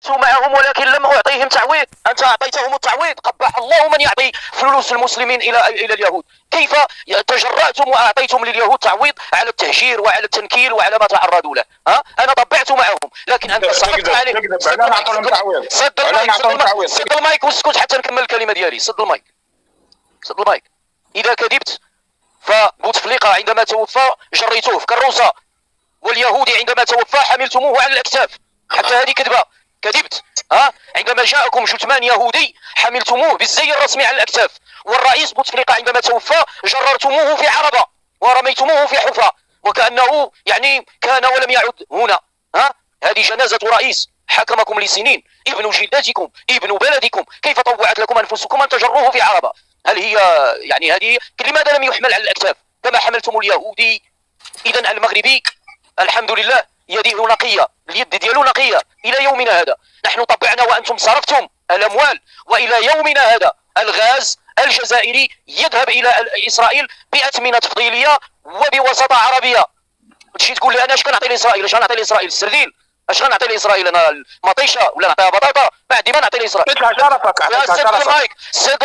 تجرأت معهم ولكن لم أعطيهم تعويض. أنت أعطيتهم التعويض. قبح الله من يعطي فلوس المسلمين إلى اليهود. كيف تجرأتم وأعطيتم لليهود تعويض على التهجير وعلى التنكيل وعلى ما تعرضوا له؟ أنا طبعت معهم، لكن أنت صرفت عليه. سد المايك واسكت حتى نكمل الكلمة ديالي. سد المايك. إذا كذبت فبوتفليقة عندما توفى جريتوه في كروسة، واليهودي عندما توفى حملتموه على الأكتاف. حتى هذه كذبة. كذبت. عندما جاءكم جثمان يهودي حملتموه بالزي الرسمي على الأكتاف، والرئيس بوتفليقة عندما توفى جررتموه في عربة ورميتموه في حفرة وكأنه يعني كان ولم يعد هنا. هذه جنازة رئيس حكمكم لسنين، ابن جدتكم، ابن بلدكم. كيف طوعت لكم أنفسكم أن تجروه في عربة؟ هل هي يعني هذه لماذا لم يحمل على الأكتاف كما حملتم اليهودي؟ إذا المغربي الحمد لله يده نقية، اليد ديالو نقية إلى يومنا هذا. نحن طبعنا وأنتم صرفتم الأموال، وإلى يومنا هذا الغاز الجزائري يذهب إلى إسرائيل بأثمنة تفضيلية وبوساطة عربية. تجي تقول لي أنا اش كنعطي لإسرائيل؟ اش غنعطي لإسرائيل؟ السردين؟ اش غنعطي لإسرائيل؟ أنا المطيشة ولا نعطيها بطاطا؟ ما عندي ما نعطي لإسرائيل. سد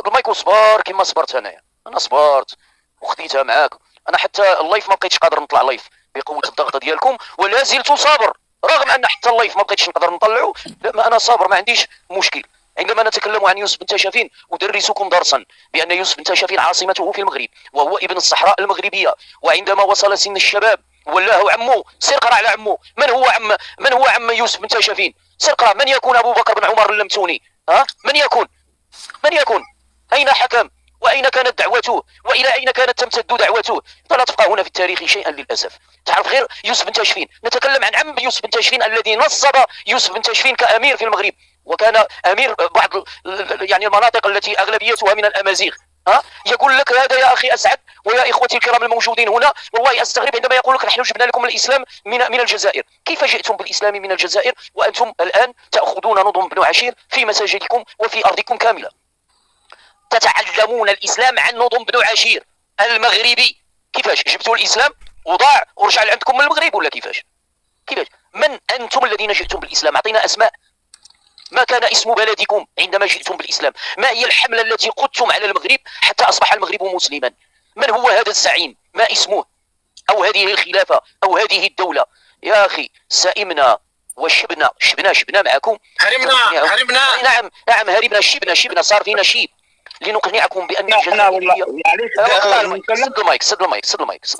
المايك وصبر كما صبرت أنايا. أنا صبرت وخديتها معاك. أنا حتى اللايف ما بقيتش قادر نطلع لايف بقوة الضغط ديالكم، ولا زلت صابر رغم أن حتى اللايف ما بقيتش نقدر نطلعه. لا أنا صابر، ما عنديش مشكل. عندما نتكلم عن يوسف بن تاشفين أدرسكم درسا بأن يوسف بن تاشفين عاصمته في المغرب، وهو ابن الصحراء المغربية، وعندما وصل سن الشباب ولاه عمه. سير قرا على عمه. من هو عم يوسف بن تاشفين؟ سير قرا. من يكون أبو بكر بن عمر اللمتوني؟ من يكون؟ أين حكم؟ وأين كانت دعوته؟ وإلى أين كانت تمتد دعوته؟ فلا تبقى هنا في التاريخ شيئا للأسف. تعرف غير يوسف بن تاشفين. نتكلم عن عم يوسف بن تاشفين الذي نصب يوسف بن تاشفين كأمير في المغرب، وكان أمير بعض يعني المناطق التي أغلبيتها من الأمازيغ. يقول لك هذا يا أخي أسعد ويا إخوتي الكرام الموجودين هنا، والله أستغرب عندما يقول لك نحن جبنا لكم الإسلام من الجزائر. كيف جئتم بالإسلام من الجزائر وأنتم الآن تأخذون نظم بن عشير في مساجدكم وفي أرضكم كاملة؟ تتعلمون الإسلام عن نظم بن عشير المغربي. كيفاش جبتوا الإسلام وضاع ورجع لعندكم من المغرب ولا كيفاش؟ من أنتم الذين جئتم بالإسلام؟ أعطينا أسماء. ما كان اسم بلدكم عندما جئتم بالإسلام؟ ما هي الحملة التي قدتم على المغرب حتى أصبح المغرب مسلما؟ من هو هذا الزعيم؟ ما اسمه؟ أو هذه الخلافة أو هذه الدولة؟ يا أخي سئمنا وشبنا معكم. هربنا. نعم هربنا. شبنا صار فينا شيب لنقنعكم بأن الجزائرية. سد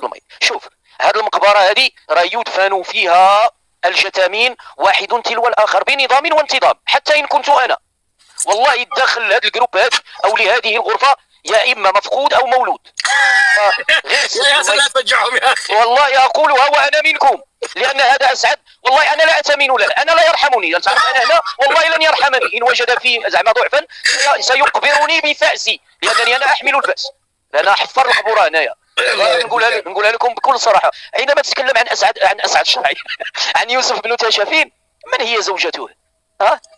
المايك. شوف هذه المقبرة هذه راه يدفن فيها الجثامين واحد تلو الآخر بنظام وانتظام. حتى إن كنت أنا والله يدخل هذا الجروب هذا أو لهذه الغرفة يا إما مفقود أو مولود. يا سلام تفجعهم يا أخي. والله أقولها وأنا منكم، لأن هذا أسعد والله أنا لا أتمن له، أنا لا يرحمني. تعرف أنا هنا والله لن يرحمني. إن وجد في زعما ضعفا سيقبرني بفأسي، لأنني أنا أحمل الفأس. أنا حفر القبورة هنايا. نقولها لكم بكل صراحة. عندما تتكلم عن أسعد الشرعي عن يوسف بن تاشفين، من هي زوجته؟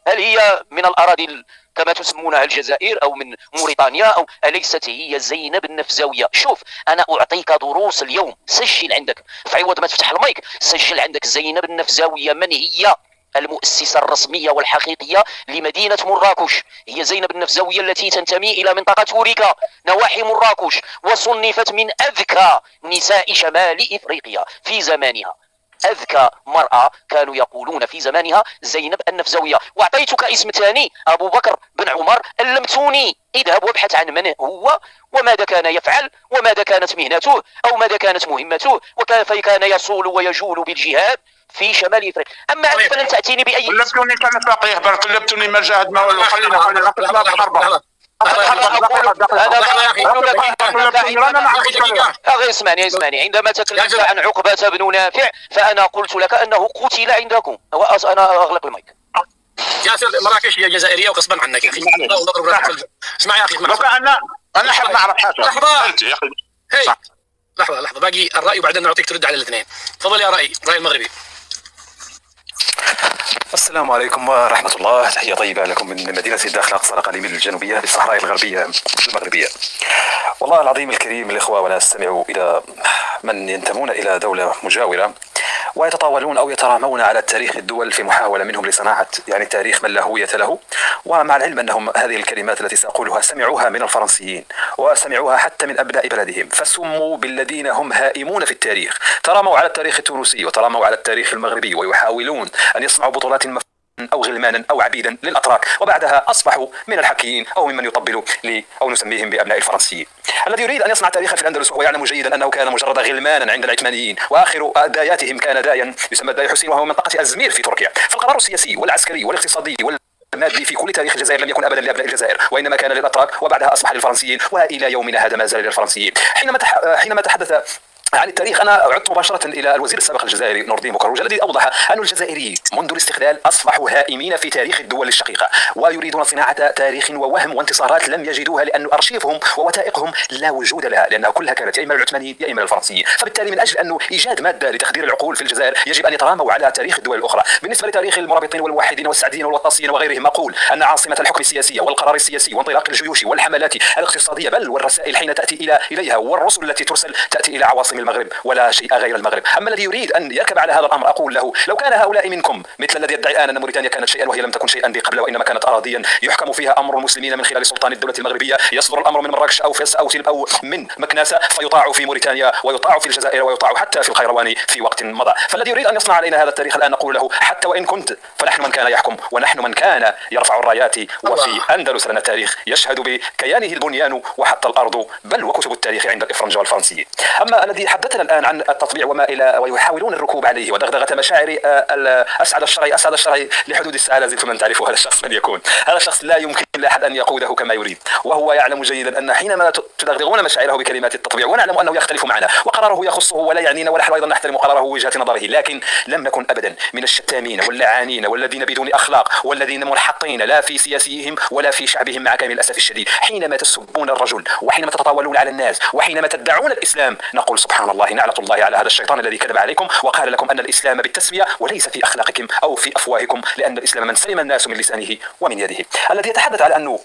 هل هي من الأراضي كما تسمونها الجزائر أو من موريتانيا أو أليست هي زينب النفزاوية؟ شوف أنا أعطيك دروس اليوم. سجل عندك في عوض ما تفتح المايك، سجل عندك زينب النفزاوية. من هي المؤسسة الرسمية والحقيقية لمدينة مراكش؟ هي زينب النفزاوية التي تنتمي إلى منطقة هوريكا نواحي مراكش، وصنفت من أذكى نساء شمال إفريقيا في زمانها. أذكى مرأة كانوا يقولون في زمانها زينب النفزاوية. وأعطيتك اسم ثاني أبو بكر بن عمر اللمتوني. اذهب وابحث عن من هو وماذا كان يفعل وماذا كانت مهنته أو ماذا كانت مهمته وكيف كان يصول ويجول بالجهاد في شمال افريقيا. اما انت فلن تاتيني باي قلبتوني كان فقيه برك قلبتوني ما جاهد ما والو. خلينا أخي اسمعني. عندما تكلمت عن عقبة بن نافع فأنا قلت لك أنه قتل عندكم. أنا أغلق المايك. ياسر مراكش هي جزائرية وغصبا عنك يا أخي. اسمع يا أخي أنا حاب نعرف حاجة. لحظة باقي الرأي وبعدين نعطيك ترد على الاثنين. تفضل يا رأي المغربي. السلام عليكم ورحمة الله. تحية طيبة لكم من مدينة داخل أقصى الأقاليم الجنوبية بالصحراء الغربية المغربية. والله العظيم الكريم الإخوة، ونستمع إلى من ينتمون إلى دولة مجاورة ويتطاولون أو يترامون على تاريخ الدول في محاولة منهم لصناعة يعني تاريخ من لا هوية له. ومع العلم أنهم هذه الكلمات التي سأقولها سمعوها من الفرنسيين وسمعوها حتى من أبناء بلدهم، فسموا بالذين هم هائمون في التاريخ. تراموا على التاريخ التونسي وتراموا على التاريخ المغربي، ويحاولون أن يصنعوا بطولات أو غلمانا أو عبيدا للأتراك، وبعدها أصبحوا من الحكيين أو ممن يطبلوا أو نسميهم بأبناء الفرنسيين. الذي يريد أن يصنع تاريخا في الأندلس وهو يعلم جيدا أنه كان مجرد غلمانا عند العثمانيين، وآخر داياتهم كان دايا يسمى داي حسين، وهو منطقة أزمير في تركيا. فالقرار السياسي والعسكري والاقتصادي المادي في كل تاريخ الجزائر لم يكن ابدا لابناء الجزائر، وانما كان للاتراك، وبعدها اصبح للفرنسيين، والى يومنا هذا ما زال للفرنسيين. حينما تحدث عن التاريخ أنا عدت مباشرة إلى الوزير السابق الجزائري نور الدين بوكروج الذي أوضح أن الجزائريين منذ الاستقلال أصبحوا هائمين في تاريخ الدول الشقيقة، ويريدون صناعة تاريخ ووهم وانتصارات لم يجدوها، لأن أرشيفهم ووثائقهم لا وجود لها، لأنها كلها كانت يا إما للعثمانيين يا إما للفرنسيين. فبالتالي من أجل أنه إيجاد مادة لتخدير العقول في الجزائر يجب أن يتراموا على تاريخ الدول الأخرى. بالنسبة لتاريخ المرابطين والموحدين والسعديين والوطاسيين وغيرهم، أقول أن عاصمة الحكم السياسي والقرار السياسي وانطلاق الجيوش والحملات الاقتصادية بل والرسائل حين تأتي إليها والرسل التي ترسل تأتي إلى عواصم المغرب ولا شيء غير المغرب. أما الذي يريد أن يركب على هذا الأمر أقول له لو كان هؤلاء منكم مثل الذي يدعي الآن أن موريتانيا كانت شيئا وهي لم تكن شيئا ذي قبل، وإنما كانت أراضيا يحكم فيها أمر المسلمين من خلال سلطان الدولة المغربية، يصدر الأمر من مراكش أو فاس أو تلب أو من مكناسة، فيطاع في موريتانيا ويطاع في الجزائر ويطاع حتى في القيروان في وقت مضى. فالذي يريد أن يصنع علينا هذا التاريخ الآن نقول له حتى وإن كنت فنحن من كان يحكم ونحن من كان يرفع الرايات، وفي أندلس لنا تاريخ يشهد بكيانه البنيان وحتى الأرض بل وكتب التاريخ عند الإفرنج والفرنسيين. أما الذي حدثنا الآن عن التطبيع وما إلى ويحاولون الركوب عليه ودغدغة مشاعر أسعد الشرعي لحدود السعادة، زلت من تعرف هذا الشخص من يكون. هذا الشخص لا يمكن لأحد أن يقوده كما يريد، وهو يعلم جيدا أن حينما تدغدغون مشاعره بكلمات التطبيع، ونعلم أنه يختلف معنا وقراره يخصه ولا يعنينا ونحن أيضا نحترم قراره ووجهة نظره، لكن لم نكن أبدا من الشتامين واللعانين والذين بدون أخلاق والذين منحطين لا في سياسيهم ولا في شعبهم مع كامل الأسف الشديد. حينما تسبون الرجل وحينما تتطاولون على الناس وحينما تدعون الإسلام نقول سبحان الله، نعلة الله على هذا الشيطان الذي كذب عليكم وقال لكم أن الإسلام بالتسمية وليس في أخلاقكم أو في أفواهكم، لأن الإسلام من سلم الناس من لسانه ومن يده. الذي يتحدث على أنه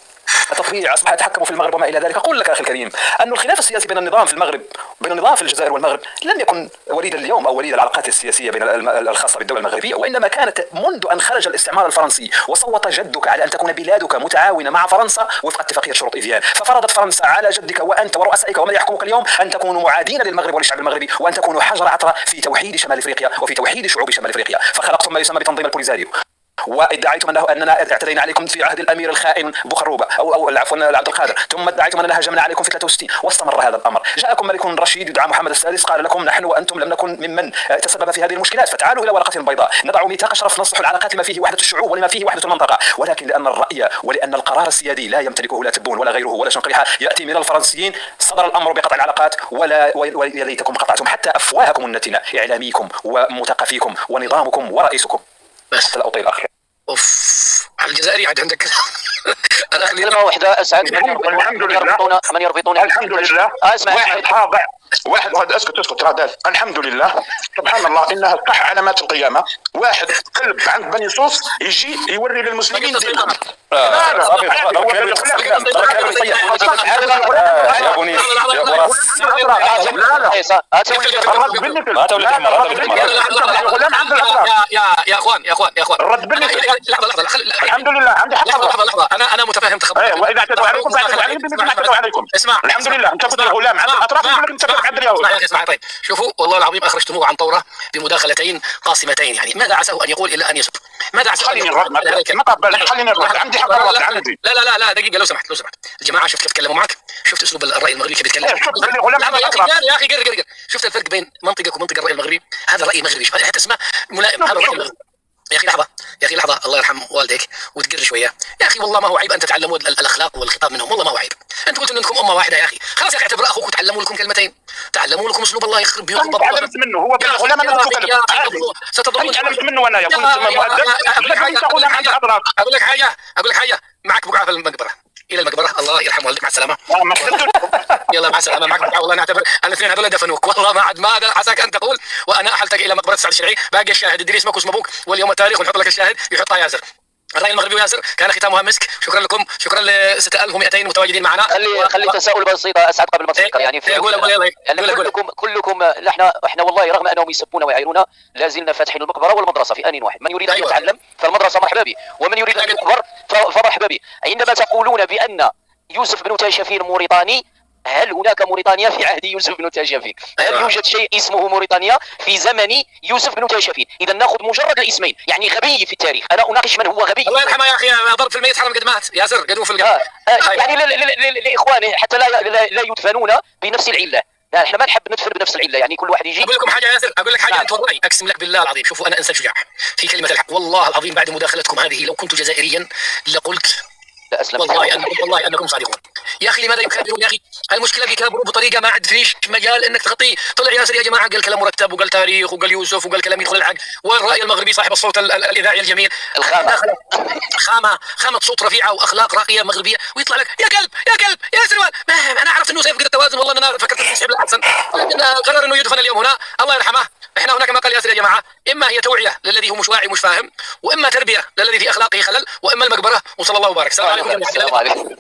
التطبيع أصبح يتحكم في المغرب وما إلى ذلك، أقول لك أخي الكريم أن الخلاف السياسي بين النظام في المغرب بين النظام في الجزائر والمغرب لم يكن وليد اليوم أو وليد العلاقات السياسية بين الخاصة بالدولة المغربية، وإنما كانت منذ أن خرج الاستعمار الفرنسي وصوت جدك على أن تكون بلادك متعاونة مع فرنسا وفق اتفاقية شروط إيفيان، ففرضت فرنسا على جدك وأنت ورؤسائك ومن يحكمك اليوم أن تكونوا معادين للمغرب وللشعب المغربي، وأن تكونوا حجر عثرة في توحيد شمال أفريقيا وفي توحيد شعوب شمال أفريقيا، فخلقتم ما يسمى بتنظيم البوليزاريو، وادعيتم اننا اعتدينا عليكم في عهد الامير الخائن بوخروبه او عفوا عبد القادر، ثم ادعيتم اننا هجمنا عليكم في 63 واستمر هذا الامر. جاءكم ملك رشيد يدعى محمد السادس قال لكم نحن وانتم لم نكن ممن تسبب في هذه المشكلات، فتعالوا الى ورقه بيضاء نضع ميثاق شرف نصلح العلاقات لما فيه وحده الشعوب ولما فيه وحده المنطقه، ولكن لان الراي ولان القرار السيادي لا يمتلكه لا تبون ولا غيره ولا شنقريحه ياتي من الفرنسيين، صدر الامر بقطع العلاقات ويا ليتكم قطعتم حتى افواهكم النتنه، اعلاميكم ومثقفيكم ونظامكم ورئيسكم. بس لا اطيل اخي. اوف على الجزائري عاد عندك انا كلمه واحده اسعد من يربطون الحمد لله. اسمع واحد خاضع واحد اسكت رادال. الحمد لله سبحان الله انها صح علامات القيامه. واحد كلب عند بني صوص يجي يوري للمسلمين دينهم. يا اخوان الرد بالنسبه لحظه الحمد لله عندي حق. لحظه انا متفاهم تخبط. واذا اعتدوا عليكم فاعتدوا عليهم بمثل ما اعتدوا عليكم. اسمع الحمد لله انت كنت غلام عند الاطراف يقول لك انت عند اليهود. اسمع يا اخي اسمع. طيب شوفوا والله العظيم اخرجتموه عن طوره بمداخلتين قاسمتين، يعني ماذا عساه ان يقول الا ان يسب؟ ماذا عساه؟ خليني نرد ما تقبل خليني نرد عندي حق الرد عندي. لا دقيقه لو سمحت الجماعه شفت كيف تكلموا معك؟ شفت اسلوب الراي المغربي كيف بيتكلم؟ يا اخي قرر شفت الفرق بين منطقك ومنطق الراي المغربي؟ هذا الراي المغربي حتى اسمه ملائم. هذا الراي المغربي يا اخي لحظه الله يرحم والديك وتقر شويه يا اخي. والله ما هو عيب ان تتعلموا الاخلاق والخطاب منهم، والله ما هو عيب. انت قلت انكم امه واحده يا اخي، خلاص يا اخي اعتبر اخوك وتعلموا لكم كلمتين، تعلموا لكم اسلوب الله يخرب بيوتكم. تعلمت منه هو غلام انا متكلم ستضرون. تعلمت منه وانا كنت مؤدب. اقول لك حاجه معك بقعه في المقبره، الى المقبره الله يرحم والديك مع السلامه. يلا مع السلامه معك بقعه. والله نعتبر الاثنين هذول دفنوك والله ما عاد ماذا عساك ان تقول وانا احلتك الى مقبره سعد الشرعي. باقي الشاهد ادري اسمك واسم ابوك واليوم التاريخ ونحط لك الشاهد يحطها ياسر. الراي المغربي ياسر كان ختامها مسك. شكرا لكم، شكرا ل 6200 متواجدين معنا. خلي تساؤل بسيط اسعد قبل ما تفكر. يعني كلكم احنا والله رغم انهم يسبون ويعيرون لا زلنا فاتحين المقبره والمدرسه في ان واحد. من يريد ان يتعلم فالمدرسه مرحبا به، ومن يريد ان يكبر فمرحبا به. عندما تقولون بان يوسف بن تاشفين موريتاني، هل هناك موريتانيا في عهد يوسف بن تاشفين؟ هل يوجد شيء اسمه موريتانيا في زمن يوسف بن تاشفين؟ اذا ناخذ مجرد الاسمين، يعني غبي في التاريخ. انا اناقش من هو غبي. الله يرحمه يا اخي، ضرب في الميت حرام قد مات ياسر، قدوم في يعني لاخوانه حتى لا يدفنون بنفس العله. لا احنا ما نحب ندفن بنفس العله، يعني كل واحد يجي. اقول لكم حاجه يا ياسر، اقول لك حاجه. انت والله اقسم لك بالله العظيم، شوفوا انا انسان شجاع في كلمه الحق والله العظيم. بعد مداخلتكم هذه لو كنت جزائريا لقلت والله انكم صادقون. يا اخي لماذا يكابرون يا اخي؟ المشكله بيكابروا بطريقه ما عاد فيش مجال انك تغطيه. طلع ياسر يا جماعه قال كلام مرتب وقال تاريخ وقال يوسف وقال كلام يدخل العقل، والراي المغربي صاحب الصوت الاذاعي الجميل خامه صوت رفيعه واخلاق راقيه مغربيه، ويطلع لك يا كلب يا كلب يا سروال. انا عرفت انه سيفقد التوازن، والله انا فكرت انه يسحب الاحسن، لكن قرر انه يدفن اليوم هنا. الله يرحمه. احنا هناك ما قال ياسر يا جماعه، اما هي توعيه للذي هو مش واعي ومش فاهم، واما تربيه للذي في اخلاقه خلل، واما المقبره. وصلى الله وبارك. السلام عليكم.